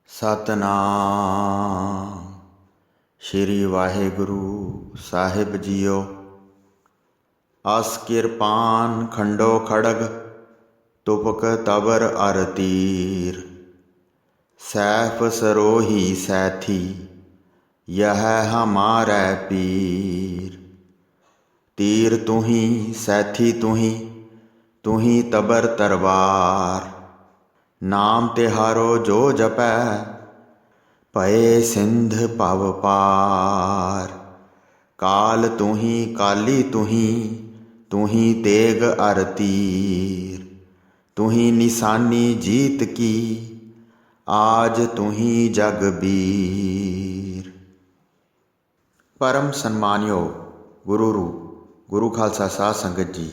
ਸਤਨਾਮ ਸ਼੍ਰੀ ਵਾਹਿਗੁਰੂ ਸਾਹਿਬ JIO. ਅਸ ਕਿਰਪਾਨ ਖੰਡੋ ਖੜਗ ਤੁਪਕ ਤਬਰ ਅਰ ਤੀਰ। ਸੈਫ ਸरोही ਸੈਥੀ यह हमारै पीर। तीर तुही सैथी तुही तबर तरवार। नाम तिहारो जो जपै भये सिंध भव पार। काल तुही काली तुही तेग अर तीर। तुही निशानी जीत की आज तुही जगबीर। परम सन्मानयोग गुरु रूप गुरु खालसा साध संगत जी,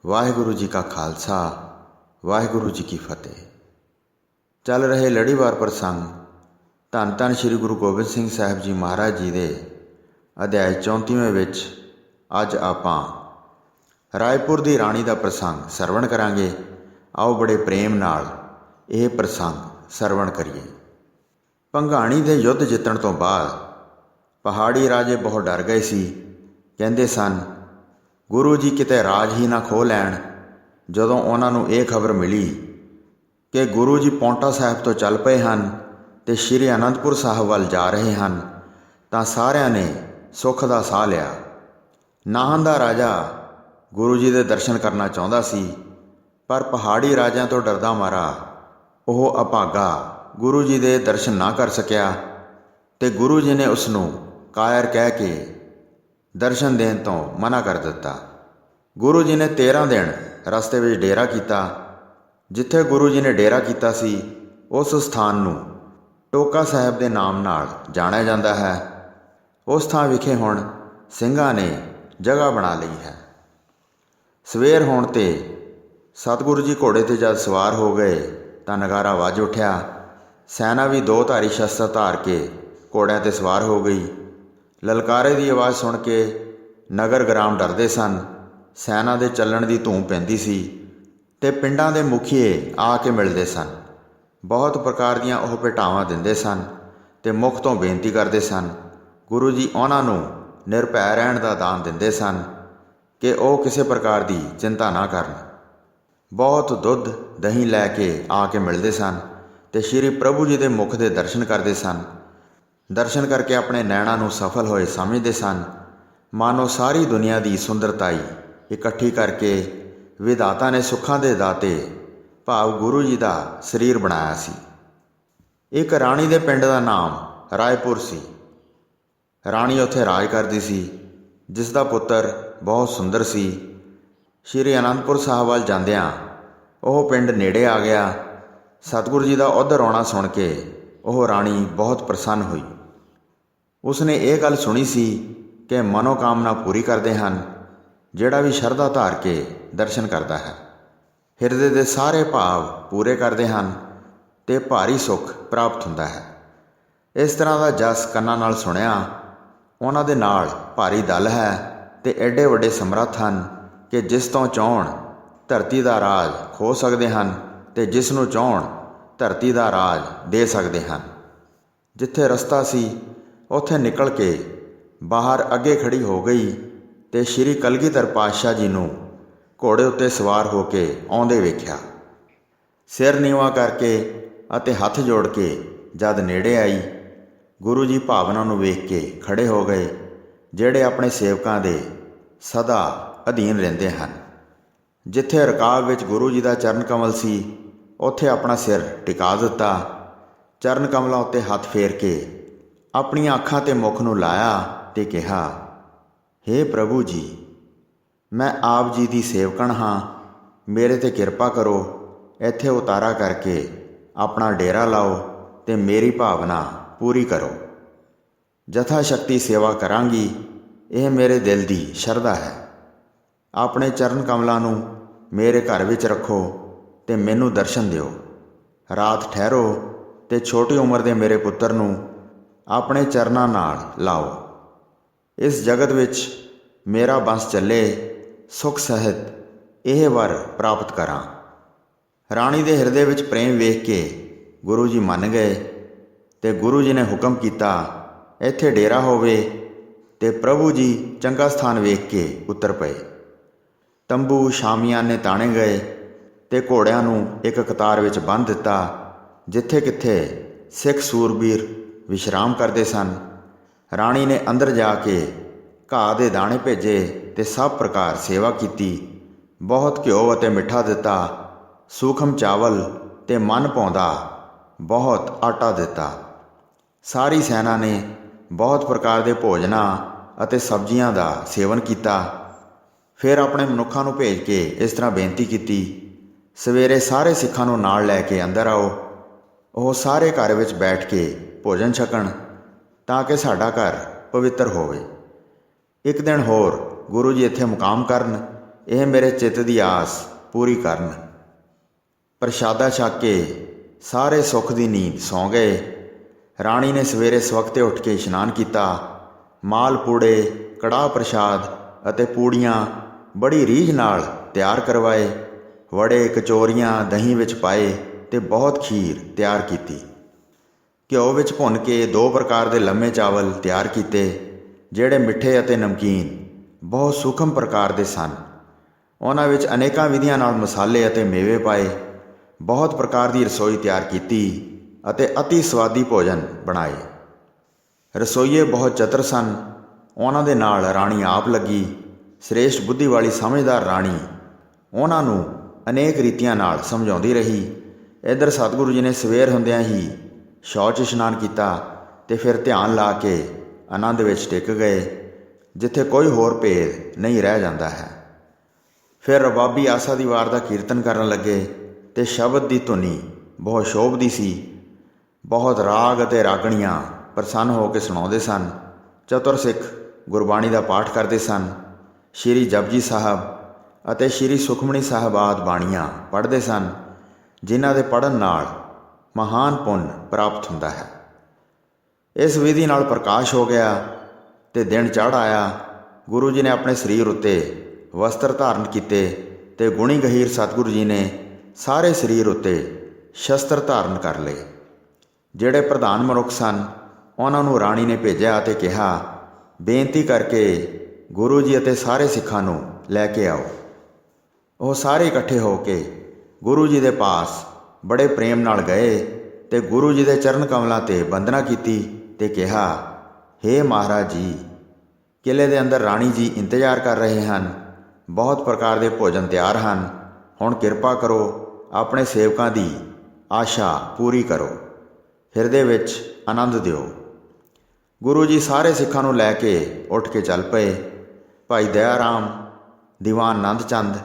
वाहिगुरु जी का खालसा वाहिगुरु जी की फतेह। चल रहे लड़ीवार प्रसंग धन धन श्री गुरु गोबिंद सिंह साहब जी महाराज जी दे अध्याय 34वें विच अज आपां रायपुर दी राणी दा प्रसंग सरवण करांगे। आओ बड़े प्रेम नाल यह प्रसंग सरवण करिए। भंगाणी दे युद्ध जितण तो बाद पहाड़ी राजे बहुत डर गए सी। कहंदे सन गुरु जी किते राज ही ना खो लैण। जदों उन्हां नूं इह खबर मिली कि गुरु जी पौंटा साहिब तो चल पए हन ते श्री आनंदपुर साहिब वल जा रहे हैं, तां सारिआं ने सुख दा साह लिया। नाहन दा राजा गुरु जी दे दर्शन करना चाहुंदा सी, पर पहाड़ी राजिਆਂ तो डरदा मारा ਉਹ अभागा गुरु जी दे दर्शन ना कर सकिया ते गुरु जी ने उसनूं कायर कह के दर्शन देण तो मना कर दिता। गुरु जी ने 13 दिन रस्ते में डेरा किया। जिथे गुरु जी ने डेरा किया सी उस स्थान नूं टोका साहिब के नाम नाल जाणिया जाता है। उस थां विखे हुण ਸਿੰਘਾਂ ने जगह बना ली है। सवेर होण ते सतगुरु जी घोड़े ते जद सवार हो गए तां नगारा वज उठिया। सैना भी 2 धारी शस्त्र धार के घोड़िਆਂ ते सवार हो गई। ललकारे की आवाज़ सुन के नगर ग्राम डरदे सन। सैना दे चलण की धूम पैंदी सी ते पिंडां दे मुखिए आके मिलदे सन। बहुत प्रकार दीआं ओह भेटावां दिंदे सन ते मुख तो बेनती करदे सन। गुरु जी उन्हां नूं निरभै रहण दा दान दिंदे सन कि ओह किसी प्रकार की चिंता ना करन। बहुत दुध दही लैके आके मिलदे सन ते श्री प्रभु जी दे मुख दे दर्शन करदे सन। दर्शन करके अपने नैणां नूं सफल होए समझदे सन। मानो सारी दुनिया की सुंदरताई इकट्ठी करके विधाता ने सुखां दे दाते भाव गुरु जी का शरीर बनाया सी। एक राणी दे पिंड का नाम रायपुर सी। राणी उत्थे राज करदी सी, जिसका पुत्र बहुत सुंदर सी। श्री आनंदपुर साहिब वल जांदियां ओह पिंड नेड़े आ गया। सतगुरु जी का उधर आउणा सुण के ओह राणी बहुत प्रसन्न हुई। उसने ये गल सुनी सी कि मनोकामना पूरी करते हैं जिहड़ा भी शरधा धार के दर्शन करता है। हिरदे के सारे भाव पूरे करते हैं ते भारी सुख प्राप्त होंदा है। इस तरह का जस कन्नां नाल सुनिया। उन्हां दे नाल भारी दल है ते एडे वड्डे समर्थ हैं कि जिस तो चाहण धरती का राज खो सकते हैं ते जिस नूं चाहण धरती का राज दे सकते हैं। जिथे रस्ता सी उत्थे निकल के बाहर अगे खड़ी हो गई ते श्री कलगीधर पातशाह जी नूं घोड़े उत्ते सवार होके आउंदे वेख्या। सिर नीवा करके अते हथ जोड़ के जद नेड़े आई, गुरु जी भावना नूं वेख के खड़े हो गए, जिहड़े अपने सेवकां दे सदा अधीन रहिंदे हन। जिथे रकाब विच गुरु जी का चरण कमल सी उत्थे अपना सिर टिका दिता। चरण कमलों उत्ते हथ फेर के अपनियां अखां ते मुख नूं लाया ते कहा, हे प्रभु जी, मैं आप जी की सेवकण हाँ, मेरे ते किरपा करो। इत्थे उतारा करके अपना डेरा लाओ ते मेरी भावना पूरी करो। जथा शक्ति सेवा करांगी, यह मेरे दिल की शरधा है। अपने चरण कमलों नूं मेरे घर विच रखो ते मैनू दर्शन दिओ। रात ठहरो ते छोटी उम्र के मेरे पुत्र नूं अपने चरनां नाल लाओ। इस जगत विच मेरा बंस चले, सुख सहित यह वर प्राप्त करां। राणी दे हिरदे विच प्रेम वेख के गुरु जी मन गए ਤੇ ਗੁਰੂ ਜੀ ਨੇ ਹੁਕਮ ਕੀਤਾ, ਇੱਥੇ ਡੇਰਾ ਹੋਵੇ। ਤੇ ਪ੍ਰਭੂ ਜੀ ਚੰਗਾ ਸਥਾਨ ਵੇਖ ਕੇ ਉਤਰ ਪਏ। ਤੰਬੂ ਸ਼ਾਮਿਆਨੇ ਤਾਣੇ ਗਏ ਤੇ ਘੋੜਿਆਂ ਨੂੰ ਇੱਕ ਕਤਾਰ ਵਿੱਚ ਬੰਨ੍ਹ ਦਿੱਤਾ। ਜਿੱਥੇ ਕਿੱਥੇ ਸਿੱਖ ਸੂਰਬੀਰ ਵਿਸ਼ਰਾਮ ਕਰਦੇ ਸਨ। ਰਾਣੀ ਨੇ ਅੰਦਰ ਜਾ ਕੇ ਘਾਹ ਦੇ ਦਾਣੇ ਭੇਜੇ ਤੇ ਸਭ ਪ੍ਰਕਾਰ ਸੇਵਾ ਕੀਤੀ। ਬਹੁਤ ਘਿਓ ਅਤੇ ਮਿੱਠਾ ਦਿੱਤਾ, ਸੂਖਮ ਚਾਵਲ ਤੇ ਮਨ ਭਾਉਂਦਾ ਬਹੁਤ ਆਟਾ ਦਿੱਤਾ। ਸਾਰੀ ਸੈਨਾ ਨੇ ਬਹੁਤ ਪ੍ਰਕਾਰ ਦੇ ਭੋਜਨਾਂ ਅਤੇ ਸਬਜ਼ੀਆਂ ਦਾ ਸੇਵਨ ਕੀਤਾ। ਫਿਰ ਆਪਣੇ ਮਨੁੱਖਾਂ ਨੂੰ ਭੇਜ ਕੇ ਇਸ ਤਰ੍ਹਾਂ ਬੇਨਤੀ ਕੀਤੀ, ਸਵੇਰੇ ਸਾਰੇ ਸਿੱਖਾਂ ਨੂੰ ਨਾਲ ਲੈ ਕੇ ਅੰਦਰ ਆਓ। ਉਹ ਸਾਰੇ ਘਰ ਵਿੱਚ ਬੈਠ ਕੇ ਭੋਜਨ ਛਕਣ ਤਾਂ ਕਿ ਸਾਡਾ ਘਰ ਪਵਿੱਤਰ ਹੋਵੇ। ਇੱਕ ਦਿਨ ਹੋਰ ਗੁਰੂ ਜੀ ਇੱਥੇ ਮੁਕਾਮ ਕਰਨ, ਇਹ ਮੇਰੇ ਚਿੱਤ ਦੀ ਆਸ ਪੂਰੀ ਕਰਨ। ਪ੍ਰਸ਼ਾਦਾ ਛਕ ਕੇ ਸਾਰੇ ਸੁੱਖ ਦੀ ਨੀਂਦ ਸੌਂ ਗਏ। ਰਾਣੀ ਨੇ ਸਵੇਰੇ ਸਵਖਤੇ ਉੱਠ ਕੇ ਇਸ਼ਨਾਨ ਕੀਤਾ। ਮਾਲ ਪੂੜੇ, ਕੜਾਹ ਪ੍ਰਸ਼ਾਦ ਅਤੇ ਪੂੜੀਆਂ ਬੜੀ ਰੀਝ ਨਾਲ ਤਿਆਰ ਕਰਵਾਏ। ਵੜੇ ਕਚੋਰੀਆਂ ਦਹੀਂ ਵਿੱਚ ਪਾਏ ਤੇ ਬਹੁਤ ਖੀਰ ਤਿਆਰ ਕੀਤੀ। ਘਿਓ ਵਿੱਚ ਭੁੰਨ ਕੇ 2 ਪ੍ਰਕਾਰ ਦੇ ਲੰਮੇ ਚਾਵਲ ਤਿਆਰ ਕੀਤੇ, ਜਿਹੜੇ ਮਿੱਠੇ ਅਤੇ ਨਮਕੀਨ ਬਹੁਤ ਸੂਖਮ ਪ੍ਰਕਾਰ ਦੇ ਸਨ। ਉਹਨਾਂ ਵਿੱਚ ਅਨੇਕਾਂ ਵਿਧੀਆਂ ਨਾਲ ਮਸਾਲੇ ਅਤੇ ਮੇਵੇ ਪਾਏ। ਬਹੁਤ ਪ੍ਰਕਾਰ ਦੀ ਰਸੋਈ ਤਿਆਰ ਕੀਤੀ ਅਤੇ ਅਤੀ ਸਵਾਦੀ ਭੋਜਨ ਬਣਾਏ। ਰਸੋਈਏ ਬਹੁਤ ਚਤਰ ਸਨ। ਉਹਨਾਂ ਦੇ ਨਾਲ ਰਾਣੀ ਆਪ ਲੱਗੀ। ਸ੍ਰੇਸ਼ਟ ਬੁੱਧੀ ਵਾਲੀ ਸਮਝਦਾਰ ਰਾਣੀ ਉਹਨਾਂ ਨੂੰ ਅਨੇਕ ਰੀਤੀਆਂ ਨਾਲ ਸਮਝਾਉਂਦੀ ਰਹੀ। ਇੱਧਰ ਸਤਿਗੁਰੂ ਜੀ ਨੇ ਸਵੇਰ ਹੁੰਦਿਆਂ ਹੀ ਸ਼ੌਚ ਇਸ਼ਨਾਨ ਕੀਤਾ ਤੇ ਫਿਰ ਧਿਆਨ ਲਾ ਕੇ ਆਨੰਦ ਵਿੱਚ ਟਿਕ ਗਏ, ਜਿੱਥੇ ਕੋਈ ਹੋਰ ਭੇਦ ਨਹੀਂ ਰਹਿ ਜਾਂਦਾ ਹੈ। ਫਿਰ ਰਬਾਬੀ ਆਸਾ ਦੀ ਵਾਰ ਦਾ ਕੀਰਤਨ ਕਰਨ ਲੱਗੇ ਤੇ ਸ਼ਬਦ ਦੀ ਧੁਨੀ ਬਹੁਤ ਸ਼ੋਭਦੀ ਸੀ। ਬਹੁਤ ਰਾਗ ਅਤੇ ਰਾਗਣੀਆਂ ਪ੍ਰਸੰਨ ਹੋ ਕੇ ਸੁਣਾਉਂਦੇ ਸਨ। ਚਤੁਰ ਸਿੱਖ ਗੁਰਬਾਣੀ ਦਾ ਪਾਠ ਕਰਦੇ ਸਨ। ਸ਼੍ਰੀ ਜਪਜੀ ਸਾਹਿਬ ਅਤੇ ਸ਼੍ਰੀ ਸੁਖਮਣੀ ਸਾਹਿਬ ਆਦਿ ਬਾਣੀਆਂ ਪੜ੍ਹਦੇ ਸਨ, ਜਿਨ੍ਹਾਂ ਦੇ ਪੜ੍ਹਨ ਨਾਲ ਮਹਾਨ ਪੁੰਨ ਪ੍ਰਾਪਤ ਹੁੰਦਾ ਹੈ। ਇਸ ਵਿਧੀ ਨਾਲ ਪ੍ਰਕਾਸ਼ ਹੋ ਗਿਆ ਤੇ ਦਿਨ ਚੜ੍ਹ ਆਇਆ। ਗੁਰੂ ਜੀ ਨੇ ਆਪਣੇ ਸਰੀਰ ਉੱਤੇ ਵਸਤਰ ਧਾਰਨ ਕੀਤੇ ਤੇ ਗੁਣੀ ਗਹੀਰ ਸਤਿਗੁਰੂ ਜੀ ਨੇ ਸਾਰੇ ਸਰੀਰ ਉੱਤੇ ਸ਼ਸਤਰ ਧਾਰਨ ਕਰ ਲਏ। ਜਿਹੜੇ ਪ੍ਰਧਾਨ ਮਨੁੱਖ ਸਨ, ਉਹਨਾਂ ਨੂੰ ਰਾਣੀ ਨੇ ਭੇਜਿਆ ਅਤੇ ਕਿਹਾ, ਬੇਨਤੀ ਕਰਕੇ ਗੁਰੂ ਜੀ ਅਤੇ ਸਾਰੇ ਸਿੱਖਾਂ ਨੂੰ ਲੈ ਕੇ ਆਓ। ਉਹ ਸਾਰੇ ਇਕੱਠੇ ਹੋ ਕੇ ਗੁਰੂ ਜੀ ਦੇ ਪਾਸ ਬੜੇ ਪ੍ਰੇਮ ਨਾਲ ਗਏ ਤੇ ਗੁਰੂ ਜੀ ਦੇ ਚਰਨ ਕਮਲਾਂ 'ਤੇ ਬੰਦਨਾ ਕੀਤੀ ਤੇ ਕਿਹਾ, ਹੇ ਮਹਾਰਾਜ ਜੀ, ਕਿਲ੍ਹੇ ਦੇ ਅੰਦਰ ਰਾਣੀ ਜੀ ਇੰਤਜ਼ਾਰ ਕਰ ਰਹੇ ਹਨ। ਬਹੁਤ ਪ੍ਰਕਾਰ ਦੇ ਭੋਜਨ ਤਿਆਰ ਹਨ। ਹੁਣ ਕਿਰਪਾ ਕਰੋ, ਆਪਣੇ ਸੇਵਕਾਂ ਦੀ ਆਸ਼ਾ ਪੂਰੀ ਕਰੋ, ਹਿਰਦੇ ਵਿੱਚ ਆਨੰਦ ਦਿਓ। ਗੁਰੂ ਜੀ ਸਾਰੇ ਸਿੱਖਾਂ ਨੂੰ ਲੈ ਕੇ ਉੱਠ ਕੇ ਚੱਲ ਪਏ। ਭਾਈ ਦਇਆ ਰਾਮ, ਦੀਵਾਨ ਆਨੰਦ ਚੰਦ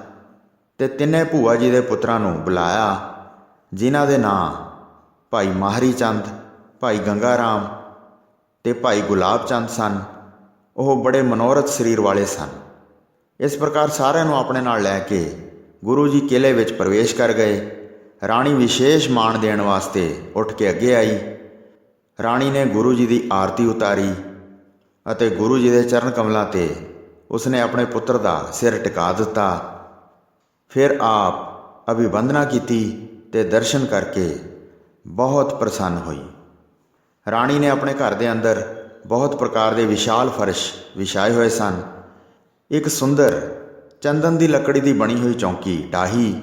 ਤੇ ਤਿੰਨੇ ਭੂਆ ਜੀ ਦੇ ਪੁੱਤਰਾਂ ਨੂੰ ਬੁਲਾਇਆ, ਜਿਨ੍ਹਾਂ ਦੇ ਨਾਂ ਭਾਈ ਮਾਹਰੀ ਚੰਦ, ਭਾਈ ਗੰਗਾ ਰਾਮ ਤੇ ਭਾਈ ਗੁਲਾਬ ਚੰਦ ਸਨ। ਉਹ ਬੜੇ ਮਨੋਰਥ ਸਰੀਰ ਵਾਲੇ ਸਨ। ਇਸ ਪ੍ਰਕਾਰ ਸਾਰਿਆਂ ਨੂੰ ਆਪਣੇ ਨਾਲ ਲੈ ਕੇ ਗੁਰੂ ਜੀ ਕਿਲ੍ਹੇ ਵਿੱਚ ਪ੍ਰਵੇਸ਼ ਕਰ ਗਏ। ਰਾਣੀ ਵਿਸ਼ੇਸ਼ ਮਾਣ ਦੇਣ ਵਾਸਤੇ ਉੱਠ ਕੇ ਅੱਗੇ ਆਈ। ਰਾਣੀ ਨੇ ਗੁਰੂ ਜੀ ਦੀ ਆਰਤੀ ਉਤਾਰੀ ਅਤੇ ਗੁਰੂ ਜੀ ਦੇ ਚਰਨ ਕਮਲਾਂ 'ਤੇ ਉਸਨੇ ਆਪਣੇ ਪੁੱਤਰ ਦਾ ਸਿਰ ਟਿਕਾ ਦਿੱਤਾ। ਫਿਰ ਆਪ ਅਭਿਵੰਦਨਾ ਕੀਤੀ ਤੇ ਦਰਸ਼ਨ ਕਰਕੇ ਬਹੁਤ ਪ੍ਰਸੰਨ ਹੋਈ। ਰਾਣੀ ਨੇ ਆਪਣੇ ਘਰ ਦੇ ਅੰਦਰ ਬਹੁਤ ਪ੍ਰਕਾਰ ਦੇ ਵਿਸ਼ਾਲ ਫਰਸ਼ ਵਿਛਾਏ ਹੋਏ ਸਨ। ਇੱਕ ਸੁੰਦਰ ਚੰਦਨ ਦੀ ਲੱਕੜੀ ਦੀ ਬਣੀ ਹੋਈ ਚੌਂਕੀ ਢਾਹੀ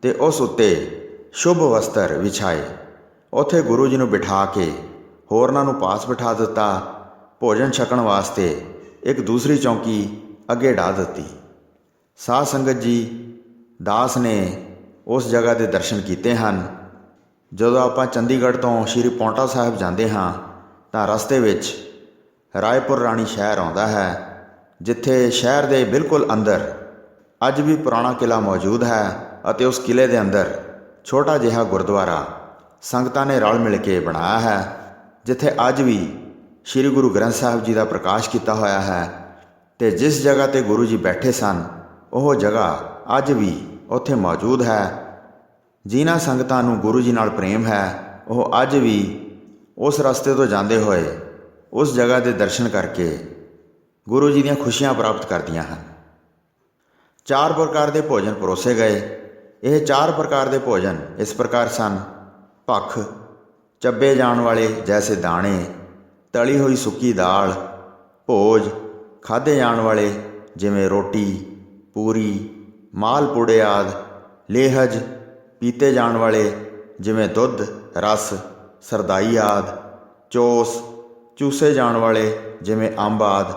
ਤੇ ਉਸ ਉੱਤੇ ਸ਼ੁਭ ਵਸਤਰ ਵਿਛਾਏ। ਉੱਥੇ ਗੁਰੂ ਜੀ ਨੂੰ ਬਿਠਾ ਕੇ ਹੋਰਨਾਂ ਨੂੰ ਪਾਸ ਬਿਠਾ ਦਿੱਤਾ। ਭੋਜਨ ਛਕਣ ਵਾਸਤੇ ਇੱਕ ਦੂਸਰੀ ਚੌਂਕੀ ਅੱਗੇ ਢਾ ਦਿੱਤੀ। ਸਾਧ ਸੰਗਤ ਜੀ, ਦਾਸ ਨੇ ਉਸ ਜਗ੍ਹਾ ਦੇ ਦਰਸ਼ਨ ਕੀਤੇ ਹਨ। ਜਦੋਂ ਆਪਾਂ ਚੰਡੀਗੜ੍ਹ ਤੋਂ ਸ਼੍ਰੀ ਪੌਂਟਾ ਸਾਹਿਬ ਜਾਂਦੇ ਹਾਂ ਤਾਂ ਰਸਤੇ ਵਿੱਚ ਰਾਏਪੁਰ ਰਾਣੀ ਸ਼ਹਿਰ ਆਉਂਦਾ ਹੈ, ਜਿੱਥੇ ਸ਼ਹਿਰ ਦੇ ਬਿਲਕੁਲ ਅੰਦਰ ਅੱਜ ਵੀ ਪੁਰਾਣਾ ਕਿਲ੍ਹਾ ਮੌਜੂਦ ਹੈ ਅਤੇ ਉਸ ਕਿਲ੍ਹੇ ਦੇ ਅੰਦਰ ਛੋਟਾ ਜਿਹਾ ਗੁਰਦੁਆਰਾ ਸੰਗਤਾਂ ਨੇ ਰਲ ਮਿਲ ਕੇ ਬਣਾਇਆ ਹੈ, ਜਿੱਥੇ ਅੱਜ ਵੀ ਸ਼੍ਰੀ ਗੁਰੂ ਗ੍ਰੰਥ ਸਾਹਿਬ ਜੀ ਦਾ ਪ੍ਰਕਾਸ਼ ਕੀਤਾ ਹੋਇਆ ਹੈ। ਤੇ ਜਿਸ ਜਗ੍ਹਾ 'ਤੇ ਗੁਰੂ ਜੀ ਬੈਠੇ ਸਨ, ਉਹ ਜਗ੍ਹਾ ਅੱਜ ਵੀ ਉੱਥੇ ਮੌਜੂਦ ਹੈ। ਜਿਨ੍ਹਾਂ ਸੰਗਤਾਂ ਨੂੰ ਗੁਰੂ ਜੀ ਨਾਲ ਪ੍ਰੇਮ ਹੈ, ਉਹ ਅੱਜ ਵੀ ਉਸ ਰਸਤੇ ਤੋਂ ਜਾਂਦੇ ਹੋਏ ਉਸ ਜਗ੍ਹਾ ਦੇ ਦਰਸ਼ਨ ਕਰਕੇ ਗੁਰੂ ਜੀ ਦੀਆਂ ਖੁਸ਼ੀਆਂ ਪ੍ਰਾਪਤ ਕਰਦੀਆਂ ਹਨ। 4 ਪ੍ਰਕਾਰ ਦੇ ਭੋਜਨ ਪਰੋਸੇ ਗਏ। ਇਹ 4 ਪ੍ਰਕਾਰ ਦੇ ਭੋਜਨ ਇਸ ਪ੍ਰਕਾਰ ਸਨ: ਭਖ, ਚੱਬੇ ਜਾਣ ਵਾਲੇ ਜੈਸੇ ਦਾਣੇ, ਤਲੀ ਹੋਈ ਸੁੱਕੀ ਦਾਲ, ਭੋਜ ਖਾਧੇ ਜਾਣ ਵਾਲੇ ਜਿਵੇਂ ਰੋਟੀ, ਪੂਰੀ, ਮਾਲ ਪੂੜੇ ਆਦਿ, ਲੇਹਜ ਪੀਤੇ ਜਾਣ ਵਾਲੇ ਜਿਵੇਂ ਦੁੱਧ, ਰਸ, ਸਰਦਾਈ ਆਦਿ, ਚੋਸ ਚੂਸੇ ਜਾਣ ਵਾਲੇ ਜਿਵੇਂ ਅੰਬ ਆਦਿ।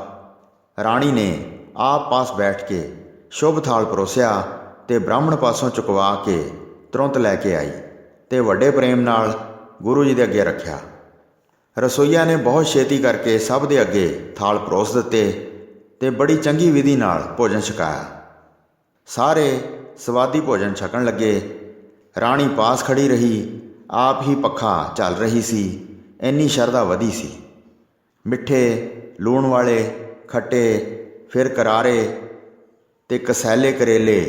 ਰਾਣੀ ਨੇ ਆਪ ਪਾਸ ਬੈਠ ਕੇ ਸ਼ੁਭ ਥਾਲ ਪਰੋਸਿਆ ਤੇ ਬ੍ਰਾਹਮਣ ਪਾਸੋਂ ਚੁਕਵਾ ਕੇ ਤੁਰੰਤ ਲੈ ਕੇ ਆਈ ਤੇ ਵੱਡੇ ਪ੍ਰੇਮ ਨਾਲ ਗੁਰੂ ਜੀ ਦੇ ਅੱਗੇ ਰੱਖਿਆ। ਰਸੋਈਆ ਨੇ ਬਹੁਤ ਛੇਤੀ ਕਰਕੇ ਸਭ ਦੇ ਅੱਗੇ ਥਾਲ ਪਰੋਸ ਦਿੱਤੇ ਤੇ ਬੜੀ ਚੰਗੀ ਵਿਧੀ ਨਾਲ ਭੋਜਨ ਛਕਾਇਆ। ਸਾਰੇ ਸਵਾਦੀ ਭੋਜਨ ਛਕਣ ਲੱਗੇ। ਰਾਣੀ ਪਾਸ ਖੜੀ ਰਹੀ, ਆਪ ਹੀ ਪੱਖਾ ਚੱਲ ਰਹੀ ਸੀ। ਇੰਨੀ ਸ਼ਰਧਾ ਵਧੀ ਸੀ। ਮਿੱਠੇ, ਲੂਣ ਵਾਲੇ, ਖੱਟੇ, ਫਿਰ ਕਰਾਰੇ ਤੇ ਕਸੈਲੇ ਕਰੇਲੇ,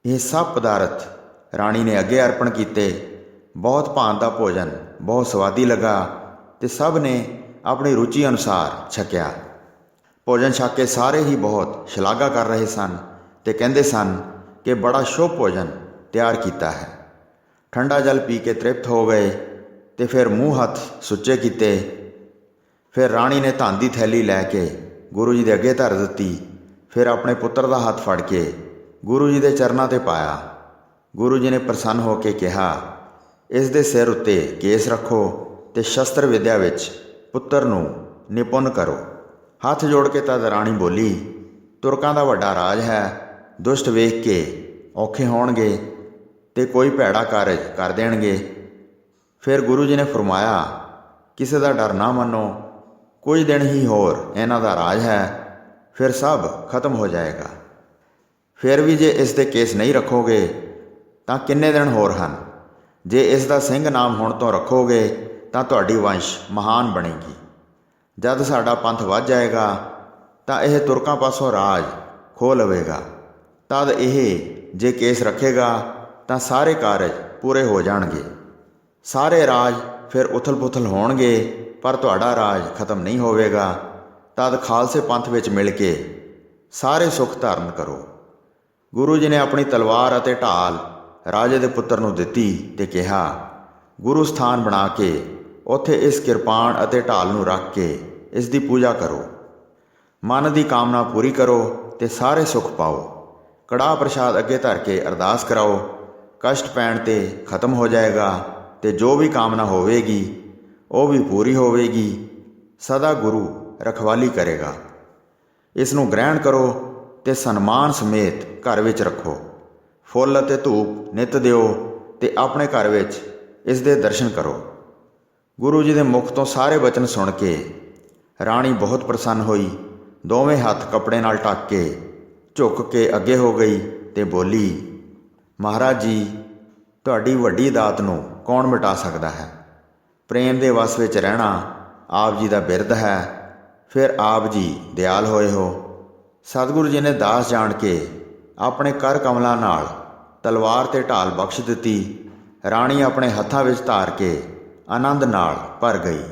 ਇਹ ਸਭ ਪਦਾਰਥ ਰਾਣੀ ਨੇ ਅੱਗੇ ਅਰਪਣ ਕੀਤੇ। ਬਹੁਤ ਭਾਂਤ ਦਾ ਭੋਜਨ ਬਹੁਤ ਸਵਾਦੀ ਲੱਗਾ ਤੇ ਸਭ ਨੇ ਆਪਣੀ ਰੁਚੀ ਅਨੁਸਾਰ ਛਕਿਆ। ਭੋਜਨ ਛਕ ਕੇ ਸਾਰੇ ਹੀ ਬਹੁਤ ਸ਼ਲਾਘਾ ਕਰ ਰਹੇ ਸਨ ਤੇ ਕਹਿੰਦੇ ਸਨ ਕਿ ਬੜਾ ਸ਼ੁਭ ਭੋਜਨ ਤਿਆਰ ਕੀਤਾ ਹੈ। ਠੰਡਾ ਜਲ ਪੀ ਕੇ ਤ੍ਰਿਪਤ ਹੋ ਗਏ ਤੇ ਫਿਰ ਮੂੰਹ ਹੱਥ ਸੁੱਚੇ ਕੀਤੇ। ਫਿਰ ਰਾਣੀ ਨੇ ਧਨ ਦੀ ਥੈਲੀ ਲੈ ਕੇ ਗੁਰੂ ਜੀ ਦੇ ਅੱਗੇ ਧਰ ਦਿੱਤੀ। ਫਿਰ ਆਪਣੇ ਪੁੱਤਰ ਦਾ ਹੱਥ ਫੜ ਕੇ ਗੁਰੂ ਜੀ ਦੇ ਚਰਨਾਂ 'ਤੇ ਪਾਇਆ। ਗੁਰੂ ਜੀ ਨੇ ਪ੍ਰਸੰਨ ਹੋ ਕੇ ਕਿਹਾ, ਇਸ ਦੇ ਸਿਰ ਉੱਤੇ ਕੇਸ ਰੱਖੋ ਤੇ ਸ਼ਸਤਰ ਵਿਦਿਆ ਵਿੱਚ ਪੁੱਤਰ ਨੂੰ ਨਿਪੁੰਨ ਕਰੋ। ਹੱਥ ਜੋੜ ਕੇ ਤਦ ਰਾਣੀ ਬੋਲੀ, ਤੁਰਕਾਂ ਦਾ ਵੱਡਾ ਰਾਜ ਹੈ। ਦੁਸ਼ਟ ਵੇਖ ਕੇ ਔਖੇ ਹੋਣਗੇ ਤੇ ਕੋਈ ਭੈੜਾ ਕਾਰਜ ਕਰ ਦੇਣਗੇ। ਫਿਰ ਗੁਰੂ ਜੀ ਨੇ ਫਰਮਾਇਆ, ਕਿਸੇ ਦਾ ਡਰ ਨਾ ਮੰਨੋ, ਕੁਝ ਦਿਨ ਹੀ ਹੋਰ ਇਹਨਾਂ ਦਾ ਰਾਜ ਹੈ, ਫਿਰ ਸਭ ਖਤਮ ਹੋ ਜਾਏਗਾ। ਫਿਰ ਵੀ ਜੇ ਇਸ ਦੇ ਕੇਸ ਨਹੀਂ ਰੱਖੋਗੇ ਤਾਂ ਕਿੰਨੇ ਦਿਨ ਹੋਰ ਹਨ। ਜੇ ਇਸ ਦਾ ਸਿੰਘ ਨਾਮ ਹੁਣ ਤੋਂ ਰੱਖੋਗੇ ਤਾਂ ਤੁਹਾਡੀ ਵੰਸ਼ ਮਹਾਨ ਬਣੇਗੀ। ਜਦ ਸਾਡਾ ਪੰਥ ਵੱਧ ਜਾਏਗਾ ਤਾਂ ਇਹ ਤੁਰਕਾਂ ਪਾਸੋਂ ਰਾਜ ਖੋਹ ਲਵੇਗਾ। ਤਦ ਇਹ ਜੇ ਕੇਸ ਰੱਖੇਗਾ ਤਾਂ ਸਾਰੇ ਕਾਰਜ ਪੂਰੇ ਹੋ ਜਾਣਗੇ। ਸਾਰੇ ਰਾਜ ਫਿਰ ਉਥਲ-ਪੁਥਲ ਹੋਣਗੇ, ਪਰ ਤੁਹਾਡਾ ਰਾਜ ਖਤਮ ਨਹੀਂ ਹੋਵੇਗਾ। ਤਦ ਖਾਲਸੇ ਪੰਥ ਵਿੱਚ ਮਿਲ ਕੇ ਸਾਰੇ ਸੁੱਖ ਧਾਰਨ ਕਰੋ। ਗੁਰੂ ਜੀ ਨੇ ਆਪਣੀ ਤਲਵਾਰ ਅਤੇ ਢਾਲ ਰਾਜੇ ਦੇ ਪੁੱਤਰ ਨੂੰ ਦਿੱਤੀ ਤੇ ਕਿਹਾ, ਗੁਰੂ ਸਥਾਨ ਬਣਾ ਕੇ ਉੱਥੇ ਇਸ ਕਿਰਪਾਨ ਅਤੇ ਢਾਲ ਨੂੰ ਰੱਖ ਕੇ ਇਸ ਦੀ ਪੂਜਾ ਕਰੋ। ਮਨ ਦੀ ਕਾਮਨਾ ਪੂਰੀ ਕਰੋ ਤੇ ਸਾਰੇ ਸੁੱਖ ਪਾਓ। ਕੜਾਹ ਪ੍ਰਸ਼ਾਦ ਅੱਗੇ ਧਰ ਕੇ ਅਰਦਾਸ ਕਰਾਓ। ਕਸ਼ਟ ਪੈਣ 'ਤੇ ਖਤਮ ਹੋ ਜਾਏਗਾ ਤੇ ਜੋ ਵੀ ਕਾਮਨਾ ਹੋਵੇਗੀ ਉਹ ਵੀ ਪੂਰੀ ਹੋਵੇਗੀ। ਸਦਾ ਗੁਰੂ ਰਖਵਾਲੀ ਕਰੇਗਾ। ਇਸ ਨੂੰ ਗ੍ਰਹਿਣ ਕਰੋ ਤੇ ਸਨਮਾਨ ਸਮੇਤ ਘਰ ਵਿੱਚ ਰੱਖੋ। ਫੁੱਲ ਅਤੇ ਧੂਪ ਨਿੱਤ ਦਿਓ ਤੇ ਆਪਣੇ ਘਰ ਵਿੱਚ ਇਸ ਦੇ ਦਰਸ਼ਨ ਕਰੋ। ਗੁਰੂ ਜੀ ਦੇ ਮੁਖ ਤੋਂ ਸਾਰੇ ਬਚਨ ਸੁਣ ਕੇ ਰਾਣੀ ਬਹੁਤ ਪ੍ਰਸੰਨ ਹੋਈ। ਦੋਵੇਂ ਹੱਥ ਕੱਪੜੇ ਨਾਲ ਢੱਕ ਕੇ ਝੁੱਕ ਕੇ ਅੱਗੇ ਹੋ ਗਈ ਤੇ ਬੋਲੀ, ਮਹਾਰਾਜ ਜੀ, ਤੁਹਾਡੀ ਵੱਡੀ ਦਾਤ ਨੂੰ ਕੌਣ ਮਿਟਾ ਸਕਦਾ ਹੈ। ਪ੍ਰੇਮ ਦੇ ਵਸ ਵਿੱਚ ਰਹਿਣਾ ਆਪ ਜੀ ਦਾ ਬਿਰਧ ਹੈ। ਫਿਰ ਆਪ ਜੀ ਦਿਆਲ ਹੋਏ ਹੋ। ਸਤਿਗੁਰੂ ਜੀ ਨੇ ਦਾਸ ਜਾਣ ਕੇ ਆਪਣੇ ਕਰ ਕਮਲਾਂ ਨਾਲ ਤਲਵਾਰ ਤੇ ਢਾਲ ਬਖਸ਼ ਦਿੱਤੀ। ਰਾਣੀ ਆਪਣੇ ਹੱਥਾਂ ਵਿੱਚ ਧਾਰ ਕੇ ਆਨੰਦ ਨਾਲ ਭਰ ਗਈ।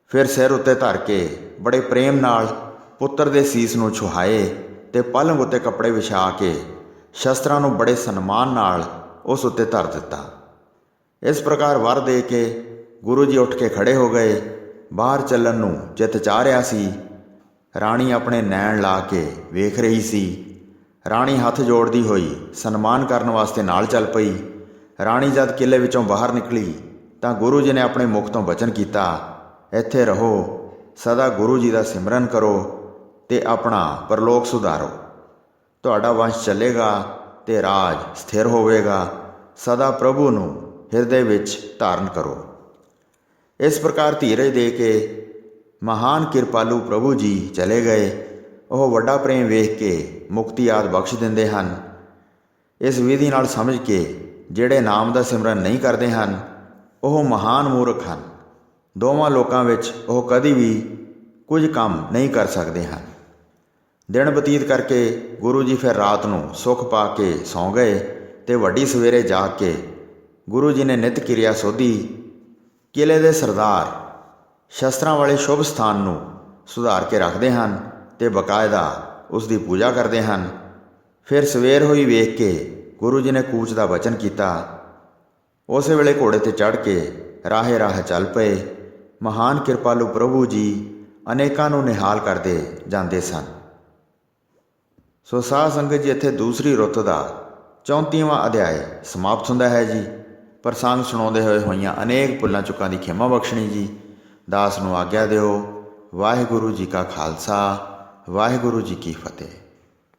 ਫਿਰ ਸਿਰ ਉੱਤੇ ਧਰ ਕੇ ਬੜੇ ਪ੍ਰੇਮ ਨਾਲ ਪੁੱਤਰ ਦੇ ਸੀਸ ਨੂੰ ਛੁਹਾਏ ਤੇ ਪਲੰਘ ਉੱਤੇ ਕੱਪੜੇ ਵਿਛਾ ਕੇ ਸ਼ਸਤਰਾਂ ਨੂੰ ਬੜੇ ਸਨਮਾਨ ਨਾਲ ਉਸ ਉੱਤੇ ਧਰ ਦਿੱਤਾ। ਇਸ ਪ੍ਰਕਾਰ ਵਰ ਦੇ ਕੇ ਗੁਰੂ ਜੀ ਉੱਠ ਕੇ ਖੜੇ ਹੋ ਗਏ। ਬਾਹਰ ਚੱਲਣ ਨੂੰ ਚਿੱਤ ਚਾਹ ਰਿਹਾ ਸੀ। ਰਾਣੀ ਆਪਣੇ ਨੈਣ ਲਾ ਕੇ ਵੇਖ ਰਹੀ ਸੀ। ਰਾਣੀ ਹੱਥ ਜੋੜਦੀ ਹੋਈ ਸਨਮਾਨ ਕਰਨ ਵਾਸਤੇ ਨਾਲ ਚੱਲ ਪਈ। ਰਾਣੀ ਜਦ ਕਿਲੇ ਵਿੱਚੋਂ ਬਾਹਰ ਨਿਕਲੀ ਤਾਂ ਗੁਰੂ ਜੀ ਨੇ ਆਪਣੇ ਮੁਖ ਤੋਂ ਬਚਨ ਕੀਤਾ, ਇੱਥੇ ਰਹੋ, ਸਦਾ ਗੁਰੂ ਜੀ ਦਾ ਸਿਮਰਨ ਕਰੋ ਤੇ ਆਪਣਾ ਪਰਲੋਕ ਸੁਧਾਰੋ। ਤੁਹਾਡਾ ਵੰਸ਼ ਚੱਲੇਗਾ ਤੇ ਰਾਜ ਸਥਿਰ ਹੋਵੇਗਾ। ਸਦਾ ਪ੍ਰਭੂ ਨੂੰ ਹਿਰਦੇ ਵਿੱਚ ਧਾਰਨ ਕਰੋ। ਇਸ ਪ੍ਰਕਾਰ ਧੀਰਜ ਦੇ ਕੇ ਮਹਾਨ ਕਿਰਪਾਲੂ ਪ੍ਰਭੂ ਜੀ ਚਲੇ ਗਏ। ਉਹ ਵੱਡਾ ਪ੍ਰੇਮ ਵੇਖ ਕੇ ਮੁਕਤੀ ਆਦਿ ਬਖਸ਼ ਦਿੰਦੇ ਹਨ। ਇਸ ਵਿਧੀ ਨਾਲ ਸਮਝ ਕੇ ਜਿਹੜੇ ਨਾਮ ਦਾ ਸਿਮਰਨ ਨਹੀਂ ਕਰਦੇ ਹਨ ਉਹ ਮਹਾਨ ਮੂਰਖ ਹਨ। ਦੋਵਾਂ ਲੋਕਾਂ ਵਿੱਚ ਉਹ ਕਦੀ ਵੀ ਕੁਝ ਕੰਮ ਨਹੀਂ ਕਰ ਸਕਦੇ ਹਨ। ਦਿਨ ਬਤੀਤ ਕਰਕੇ ਗੁਰੂ ਜੀ ਫਿਰ ਰਾਤ ਨੂੰ ਸੁੱਖ ਪਾ ਕੇ ਸੌਂ ਗਏ ਤੇ ਵੱਡੀ ਸਵੇਰੇ ਜਾਗ ਕੇ ਗੁਰੂ ਜੀ ਨੇ ਨਿਤ ਕਿਰਿਆ ਸੋਧੀ। ਕਿਲੇ ਦੇ ਸਰਦਾਰ ਸ਼ਸਤਰਾਂ ਵਾਲੇ ਸ਼ੁਭ ਸਥਾਨ ਨੂੰ ਸੁਧਾਰ ਕੇ ਰੱਖਦੇ ਹਨ ਤੇ ਬਕਾਇਦਾ ਉਸ ਦੀ ਪੂਜਾ ਕਰਦੇ ਹਨ। ਫਿਰ ਸਵੇਰ ਹੋਈ ਵੇਖ ਕੇ ਗੁਰੂ ਜੀ ਨੇ ਕੂਚ ਦਾ ਵਚਨ ਕੀਤਾ। ਉਸੇ ਵੇਲੇ ਘੋੜੇ 'ਤੇ ਚੜ੍ਹ ਕੇ ਰਾਹੇ ਰਾਹ ਚੱਲ ਪਏ। ਮਹਾਨ ਕਿਰਪਾਲੂ ਪ੍ਰਭੂ ਜੀ ਅਨੇਕਾਂ ਨੂੰ ਨਿਹਾਲ ਕਰਦੇ ਜਾਂਦੇ ਸਨ। ਸੋ ਸਾਧ ਸੰਗਤ ਜੀ, ਇੱਥੇ ਦੂਸਰੀ ਰੁੱਤ ਦਾ 34ਵਾਂ ਅਧਿਆਇ ਸਮਾਪਤ ਹੁੰਦਾ ਹੈ ਜੀ। ਪ੍ਰਸੰਗ ਸੁਣਾਉਂਦੇ ਹੋਏ ਹੋਈਆਂ ਅਨੇਕ ਭੁੱਲਾਂ ਚੁੱਕਾਂ ਦੀ ਖਿਮਾ ਬਖਸ਼ਣੀ ਜੀ। ਦਾਸ ਨੂੰ ਆਗਿਆ ਦਿਓ। ਵਾਹਿਗੁਰੂ ਜੀ ਕਾ ਖਾਲਸਾ, ਵਾਹਿਗੁਰੂ ਜੀ ਕੀ ਫਤਿਹ।